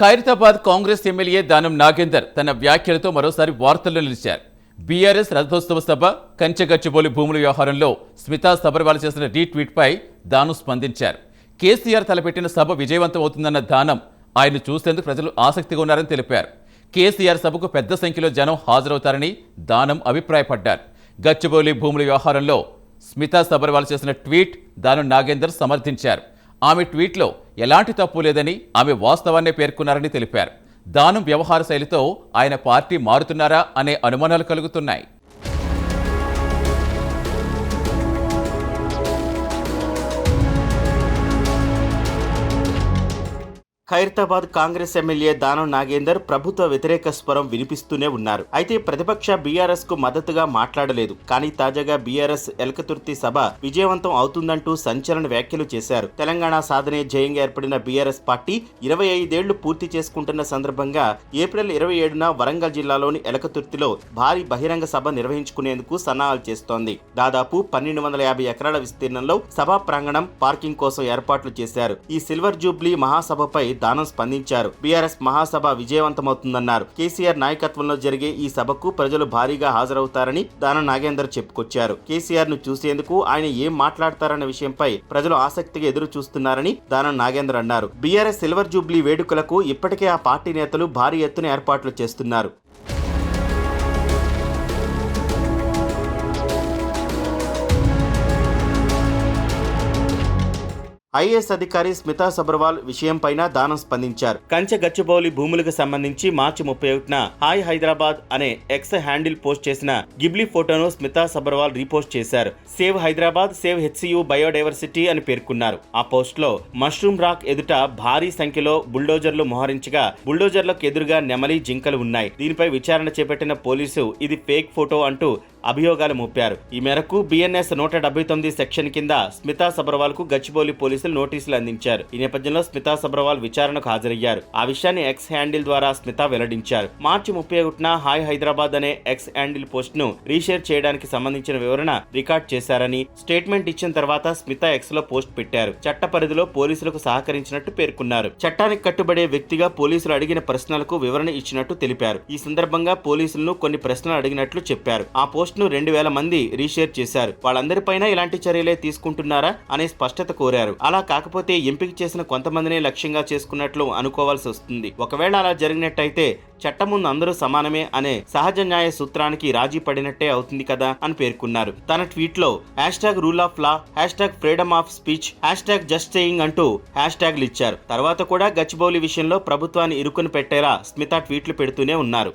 Khairatabad Congress MLA Danam Nagender తన వ్యాఖ్యలతో మరోసారి వార్తల్లో నిలిచారు. బీఆర్ఎస్ రథోత్సవ సభ, కంచెగచ్చిబౌలి భూముల వ్యవహారంలో స్మితా సబర్వాల్ చేసిన రీట్వీట్పై దానం స్పందించారు. కేసీఆర్ తలపెట్టిన సభ విజయవంతం అవుతుందన్న దానం ఆయన చూసేందుకు ప్రజలు ఆసక్తిగా ఉన్నారని తెలిపారు. కేసీఆర్ సభకు పెద్ద సంఖ్యలో జనం హాజరవుతారని దానం అభిప్రాయపడ్డారు. గచ్చిబౌలి భూముల వ్యవహారంలో స్మితా సబర్వాల్ చేసిన ట్వీట్ దానం నాగేందర్ సమర్థించారు. ఆమె ట్వీట్లో ఎలాంటి తప్పు లేదని, ఆమె వాస్తవాన్నే పేర్కొన్నారని తెలిపారు. దానం వ్యవహార శైలితో ఆయన పార్టీ మారుతున్నారా అనే అనుమానాలు కలుగుతున్నాయి. ఖైరతాబాద్ కాంగ్రెస్ ఎమ్మెల్యే దానం నాగేందర్ ప్రభుత్వ వ్యతిరేక స్వరం వినిపిస్తూనే ఉన్నారు. అయితే ప్రతిపక్ష బీఆర్ఎస్ కు మద్దతుగా మాట్లాడలేదు. కానీ తాజాగా బీఆర్ఎస్ ఎలకతుర్తి సభ విజయవంతం అవుతుందంటూ సంచలన వ్యాఖ్యలు చేశారు. తెలంగాణ సాధనే ధ్యేయంగా ఏర్పడిన బీఆర్ఎస్ పార్టీ 25 ఏళ్లు పూర్తి చేసుకుంటున్న సందర్భంగా ఏప్రిల్ 27న వరంగల్ జిల్లాలోని ఎలకతుర్తిలో భారీ బహిరంగ సభ నిర్వహించుకునేందుకు సన్నాహాలు చేస్తోంది. దాదాపు 1250 ఎకరాల విస్తీర్ణంలో సభా ప్రాంగణం, పార్కింగ్ కోసం ఏర్పాట్లు చేశారు. ఈ సిల్వర్ జూబ్లీ మహాసభపై దానం స్పందించారు. బీఆర్ఎస్ మహాసభ విజయవంతమవుతుందన్నారు. కేసీఆర్ నాయకత్వంలో జరిగే ఈ సభకు ప్రజలు భారీగా హాజరవుతారని దానం నాగేందర్ చెప్పుకొచ్చారు. కేసీఆర్ ను చూసేందుకు ఆయన ఏం మాట్లాడతారన్న విషయంపై ప్రజలు ఆసక్తిగా ఎదురు చూస్తున్నారని దానం నాగేందర్ అన్నారు. బీఆర్ఎస్ సిల్వర్ జూబ్లీ వేడుకలకు ఇప్పటికే ఆ పార్టీ నేతలు భారీ ఎత్తున ఏర్పాట్లు చేస్తున్నారు. ఐఏఎస్ అధికారి స్మితా సబర్వాల్ విషయంపైన దానం స్పందించారు. కంచెగచ్చిబౌలి భూములకు సంబంధించి మార్చి 31న హాయ్ హైదరాబాద్ అనే ఎక్స్ హ్యాండిల్ పోస్ట్ చేసిన గిబ్లీ ఫోటోను స్మితా సబర్వాల్ రీపోస్ట్ చేశారు. Save Hyderabad, save HCU biodiversity అని పేర్కొన్నారు. ఆ పోస్ట్ లో మష్రూమ్ రాక్ ఎదుట భారీ సంఖ్యలో బుల్డోజర్లు మోహరించగా బుల్డోజర్లకు ఎదురుగా నెమలి, జింకలు ఉన్నాయి. దీనిపై విచారణ చేపట్టిన పోలీసు ఇది ఫేక్ ఫోటో అంటూ అభియోగాలు మోపారు. ఈ మేరకు బిఎన్ఎస్ 179 సెక్షన్ కింద స్మితా సబర్వాల్ కు గచ్చిబౌలి పోలీసులు నోటీసులు అందించారు. ఈ నేపథ్యంలో స్మితా సబర్వాల్ విచారణకు హాజరయ్యారు. ఆ విషయాన్ని ఎక్స్ హ్యాండిల్ ద్వారా స్మితా వెల్లడించారు. మార్చి 31న హాయ్ హైదరాబాద్ అనే ఎక్స్ హ్యాండిల్ పోస్ట్ ను రీషేర్ చేయడానికి సంబంధించిన వివరణ రికార్డ్ చేశారని, స్టేట్మెంట్ ఇచ్చిన తర్వాత స్మితా ఎక్స్ లో పోస్ట్ పెట్టారు. చట్ట పరిధిలో పోలీసులకు సహకరించినట్టు పేర్కొన్నారు. చట్టానికి కట్టుబడే వ్యక్తిగా పోలీసులు అడిగిన ప్రశ్నలకు వివరణ ఇచ్చినట్టు తెలిపారు. ఈ సందర్భంగా పోలీసులను కొన్ని ప్రశ్నలు అడిగినట్లు చెప్పారు. ఆ పోస్ట్ ను 2000 మంది రీషేర్ చేశారు. వాళ్ళందరిపైన ఇలాంటి చర్యలే తీసుకుంటున్నారా అనే స్పష్టత కోరారు. అలా కాకపోతే ఎంపిక చేసిన కొంతమందినే లక్ష్యంగా చేసుకున్నట్లు అనుకోవాల్సి వస్తుంది. ఒకవేళ అలా జరిగినట్టయితే చట్టం ముందు అందరూ సమానమే అనే సహజ న్యాయ సూత్రానికి రాజీ పడినట్టే అవుతుంది కదా అని పేర్కొన్నారు. తన ట్వీట్ లో #rule of law, #freedom of speech, #just saying అంటూ హ్యాష్ట్యాగ్లు ఇచ్చారు. తర్వాత కూడా గచ్చిబౌలి విషయంలో ప్రభుత్వాన్ని ఇరుకుని పెట్టేలా స్మితా ట్వీట్లు పెడుతూనే ఉన్నారు.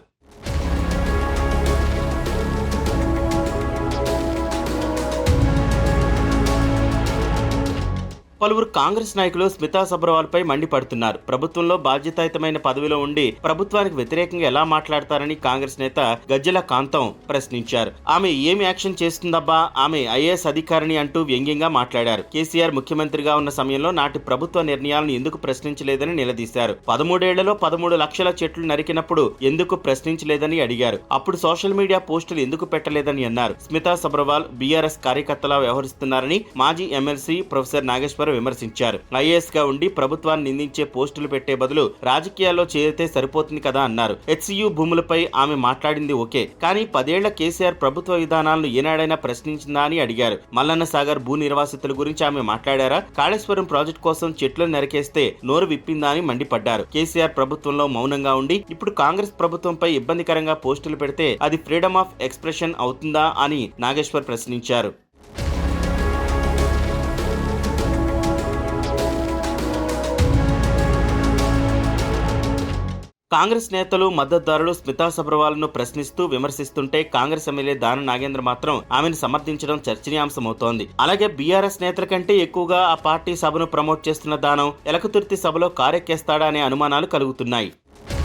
పలువురు కాంగ్రెస్ నాయకులు స్మితా సబర్వాల్ పై మండిపడుతున్నారు. ప్రభుత్వంలో బాధ్యతాయుతమైన పదవిలో ఉండి ప్రభుత్వానికి వ్యతిరేకంగా ఎలా మాట్లాడతారని కాంగ్రెస్ నేత గజ్జెల కాంతం ప్రశ్నించారు. ఆమె ఏమి యాక్షన్ చేస్తుందబ్బా, ఆమె ఐఏఎస్ అధికారిని అంటూ వ్యంగ్యంగా మాట్లాడారు. కేసీఆర్ ముఖ్యమంత్రిగా ఉన్న సమయంలో నాటి ప్రభుత్వ నిర్ణయాలను ఎందుకు ప్రశ్నించలేదని నిలదీశారు. 13 ఏళ్లలో 13 లక్షల చెట్లు నరికినప్పుడు ఎందుకు ప్రశ్నించలేదని అడిగారు. అప్పుడు సోషల్ మీడియా పోస్టులు ఎందుకు పెట్టలేదని అన్నారు. స్మితా సబర్వాల్ బీఆర్ఎస్ కార్యకర్తలా వ్యవహరిస్తున్నారని మాజీ ఎమ్మెల్సీ ప్రొఫెసర్ నాగేశ్వర విమర్శించారు. ఐఏఎస్ గా ఉండి ప్రభుత్వాన్ని నిందించే పోస్టులు పెట్టే బదులు రాజకీయాల్లో చేరితే సరిపోతుంది కదా అన్నారు. హెచ్సియు భూములపై ఆమె మాట్లాడింది ఓకే, కానీ 10 ఏళ్ల కేసీఆర్ ప్రభుత్వ విధానాలను ఏనాడైనా ప్రశ్నించిందా అని అడిగారు. మల్లన్న సాగర్ భూ నిర్వాసితుల గురించి ఆమె మాట్లాడారా? కాళేశ్వరం ప్రాజెక్టు కోసం చెట్లను నరికేస్తే నోరు విప్పిందా అని మండిపడ్డారు. కేసీఆర్ ప్రభుత్వంలో మౌనంగా ఉండి ఇప్పుడు కాంగ్రెస్ ప్రభుత్వంపై ఇబ్బందికరంగా పోస్టులు పెడితే అది ఫ్రీడమ్ ఆఫ్ ఎక్స్ప్రెషన్ అవుతుందా అని నాగేశ్వర్ ప్రశ్నించారు. కాంగ్రెస్ నేతలు, మద్దతుదారులు స్మితా సబర్వాల్ ను ప్రశ్నిస్తూ విమర్శిస్తుంటే కాంగ్రెస్ ఎమ్మెల్యే దానం నాగేంద్ర మాత్రం ఆమెను సమర్థించడం చర్చనీయాంశమవుతోంది. అలాగే బీఆర్ఎస్ నేతల కంటే ఎక్కువగా ఆ పార్టీ సభను ప్రమోట్ చేస్తున్న దానం ఎలకతుర్తి సభలో కారెక్కేస్తాడా అనే అనుమానాలు కలుగుతున్నాయి.